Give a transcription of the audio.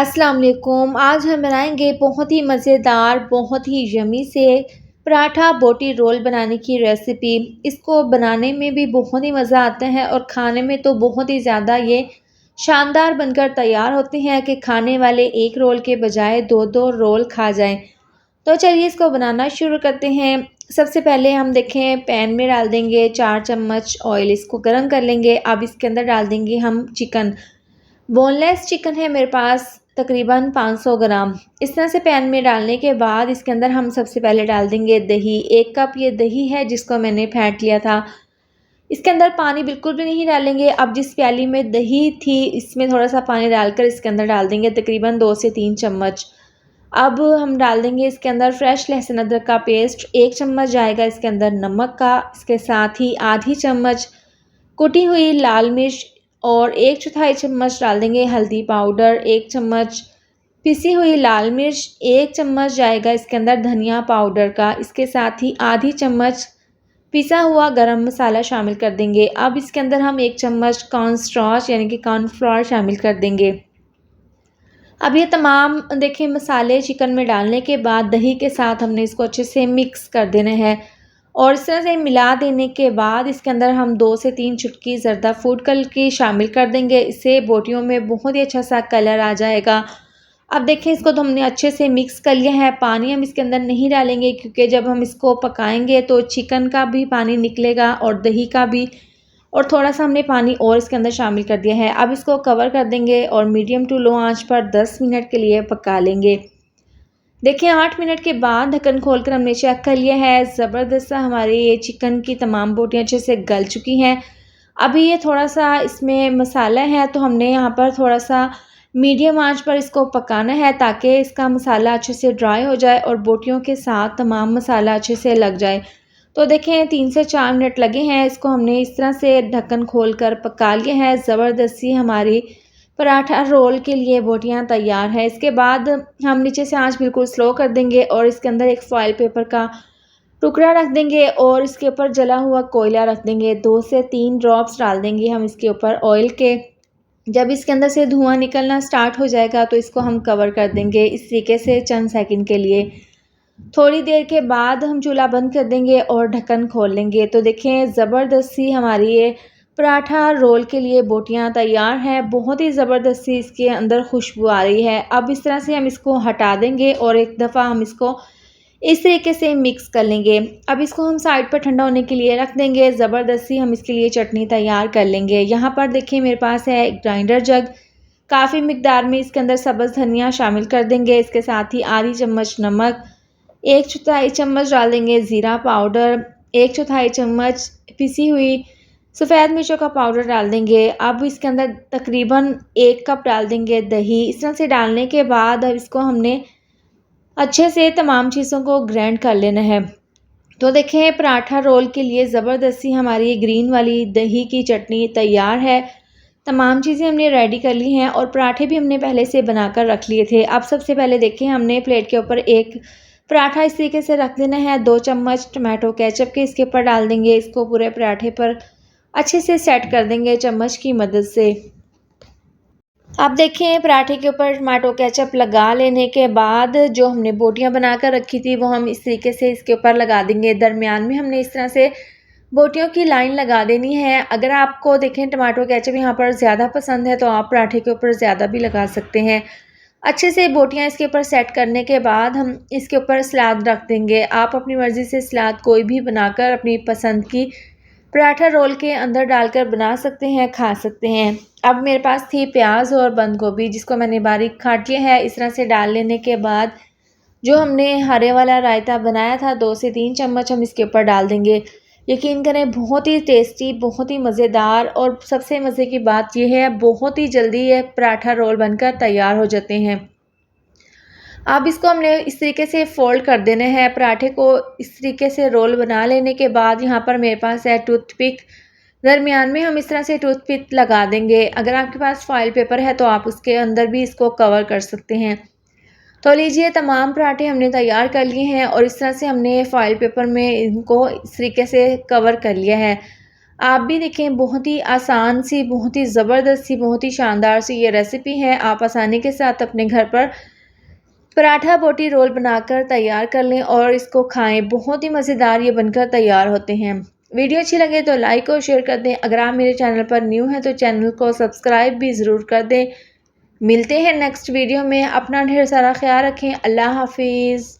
अस्सलाम वालेकुम। आज हम बनाएंगे बहुत ही मज़ेदार, बहुत ही यम्मी से पराठा बोटी रोल बनाने की रेसिपी। इसको बनाने में भी बहुत ही मज़ा आता है और खाने में तो बहुत ही ज़्यादा ये शानदार बनकर तैयार होते हैं कि खाने वाले एक रोल के बजाय दो दो रोल खा जाएं। तो चलिए इसको बनाना शुरू करते हैं। सबसे पहले हम देखें पैन में डाल देंगे 4 चम्मच ऑयल, इसको गर्म कर लेंगे। अब इसके अंदर डाल देंगे हम चिकन। बोनलेस चिकन है मेरे पास तकरीबन 500 ग्राम। इस तरह से पैन में डालने के बाद इसके अंदर हम सबसे पहले डाल देंगे दही। 1 कप ये दही है जिसको मैंने फेंट लिया था। इसके अंदर पानी बिल्कुल भी नहीं डालेंगे। अब जिस प्याली में दही थी इसमें थोड़ा सा पानी डालकर इसके अंदर डाल देंगे तकरीबन 2 से 3 चम्मच। अब हम डाल देंगे इसके अंदर फ्रेश लहसुन अदरक का पेस्ट। 1 चम्मच जाएगा इसके अंदर नमक का। इसके साथ ही आधी चम्मच कुटी हुई लाल मिर्च और 1/4 चम्मच डाल देंगे हल्दी पाउडर। 1 चम्मच पिसी हुई लाल मिर्च। 1 चम्मच जाएगा इसके अंदर धनिया पाउडर का। इसके साथ ही आधी चम्मच पिसा हुआ गरम मसाला शामिल कर देंगे। अब इसके अंदर हम 1 चम्मच कॉर्नस्टार्च यानी कि कॉर्नफ्लोर शामिल कर देंगे। अब ये तमाम देखिए मसाले चिकन में डालने के बाद दही के साथ हमने इसको अच्छे से मिक्स कर देना है और इस तरह से मिला देने के बाद इसके अंदर हम 2 से 3 चुटकी ज़रदा फूड कलर की शामिल कर देंगे। इससे बोटियों में बहुत ही अच्छा सा कलर आ जाएगा। अब देखिए इसको तो हमने अच्छे से मिक्स कर लिया है। पानी हम इसके अंदर नहीं डालेंगे क्योंकि जब हम इसको पकाएंगे तो चिकन का भी पानी निकलेगा और दही का भी, और थोड़ा सा हमने पानी और इसके अंदर शामिल कर दिया है। अब इसको कवर कर देंगे और मीडियम टू लो आंच पर 10 मिनट के लिए पका लेंगे। देखिए 8 मिनट के बाद ढक्कन खोलकर हमने चेक कर लिया है। ज़बरदस्त सा हमारी ये चिकन की तमाम बोटियाँ अच्छे से गल चुकी हैं। अभी ये थोड़ा सा इसमें मसाला है तो हमने यहाँ पर थोड़ा सा मीडियम आंच पर इसको पकाना है ताकि इसका मसाला अच्छे से ड्राई हो जाए और बोटियों के साथ तमाम मसाला अच्छे से लग जाए। तो देखें 3 से 4 मिनट लगे हैं। इसको हमने इस तरह से ढक्कन खोलकर पका लिया है। ज़बरदस्त सी हमारी पराठा रोल के लिए बोटियां तैयार है। इसके बाद हम नीचे से आंच बिल्कुल स्लो कर देंगे और इसके अंदर एक फॉइल पेपर का टुकड़ा रख देंगे और इसके ऊपर जला हुआ कोयला रख देंगे। 2 से 3 ड्रॉप्स डाल देंगे हम इसके ऊपर ऑयल के। जब इसके अंदर से धुआं निकलना स्टार्ट हो जाएगा तो इसको हम कवर कर देंगे इस तरीके से चंद सेकंड के लिए। थोड़ी देर के बाद हम चूल्हा बंद कर देंगे और ढक्कन खोल लेंगे। तो देखें ज़बरदस्त सी हमारी ये पराठा रोल के लिए बोटियां तैयार हैं। बहुत ही ज़बरदस्त सी इसके अंदर खुशबू आ रही है। अब इस तरह से हम इसको हटा देंगे और एक दफ़ा हम इसको इस तरीके से मिक्स कर लेंगे। अब इसको हम साइड पर ठंडा होने के लिए रख देंगे। ज़बरदस्त सी हम इसके लिए चटनी तैयार कर लेंगे। यहाँ पर देखिए मेरे पास है एक ग्राइंडर जग। काफ़ी मिकदार में इसके अंदर सब्ज़ धनिया शामिल कर देंगे। इसके साथ ही आधी चम्मच नमक, 1/4 चम्मच डाल देंगे ज़ीरा पाउडर, 1/4 चम्मच पिसी हुई सफ़ेद मिर्चों का पाउडर डाल देंगे। अब इसके अंदर तकरीबन 1 कप डाल देंगे दही। इस तरह से डालने के बाद अब इसको हमने अच्छे से तमाम चीज़ों को ग्राइंड कर लेना है। तो देखें पराठा रोल के लिए ज़बरदस्ती हमारी ग्रीन वाली दही की चटनी तैयार है। तमाम चीज़ें हमने रेडी कर ली हैं और पराठे भी हमने पहले से बनाकर रख लिए थे। अब सबसे पहले देखें हमने प्लेट के ऊपर एक पराठा इस तरीके से रख देना है। 2 चम्मच टमाटो केचप के इसके ऊपर डाल देंगे। इसको पूरे पराठे पर अच्छे से सेट कर देंगे चम्मच की मदद से। अब देखें पराठे के ऊपर टमाटो केचप लगा लेने के बाद जो हमने बोटियां बनाकर रखी थी वो हम इस तरीके से इसके ऊपर लगा देंगे। दरमियान में हमने इस तरह से बोटियों की लाइन लगा देनी है। अगर आपको देखें टमाटो केचप यहाँ पर ज़्यादा पसंद है तो आप पराठे के ऊपर ज़्यादा भी लगा सकते हैं। अच्छे से बोटियां इसके ऊपर सेट करने के बाद हम इसके ऊपर सलाद रख देंगे। आप अपनी मर्ज़ी से सलाद कोई भी बनाकर अपनी पसंद की पराठा रोल के अंदर डालकर बना सकते हैं, खा सकते हैं। अब मेरे पास थी प्याज और बंद गोभी जिसको मैंने बारीक काट लिया है। इस तरह से डाल लेने के बाद जो हमने हरे वाला रायता बनाया था 2 से 3 चम्मच हम इसके ऊपर डाल देंगे। यकीन करें बहुत ही टेस्टी, बहुत ही मज़ेदार और सबसे मज़े की बात यह है बहुत ही जल्दी ये पराठा रोल बनकर तैयार हो जाते हैं। अब इसको हमने इस तरीके से फ़ोल्ड कर देना है। पराठे को इस तरीके से रोल बना लेने के बाद यहाँ पर मेरे पास है टूथपिक। दरमियान में हम इस तरह से टूथपिक लगा देंगे। अगर आपके पास फॉइल पेपर है तो आप उसके अंदर भी इसको कवर कर सकते हैं। तो लीजिए तमाम पराठे हमने तैयार कर लिए हैं और इस तरह से हमने फॉइल पेपर में इनको इस तरीके से कवर कर लिया है। आप भी देखें, बहुत ही आसान सी, बहुत ही ज़बरदस्त सी, बहुत ही शानदार सी ये रेसिपी है। आप आसानी के साथ अपने घर पर पराठा बोटी रोल बनाकर तैयार कर लें और इसको खाएं। बहुत ही मज़ेदार ये बनकर तैयार होते हैं। वीडियो अच्छी लगे तो लाइक और शेयर कर दें। अगर आप मेरे चैनल पर न्यू हैं तो चैनल को सब्सक्राइब भी ज़रूर कर दें। मिलते हैं नेक्स्ट वीडियो में। अपना ढेर सारा ख्याल रखें। अल्लाह हाफिज़।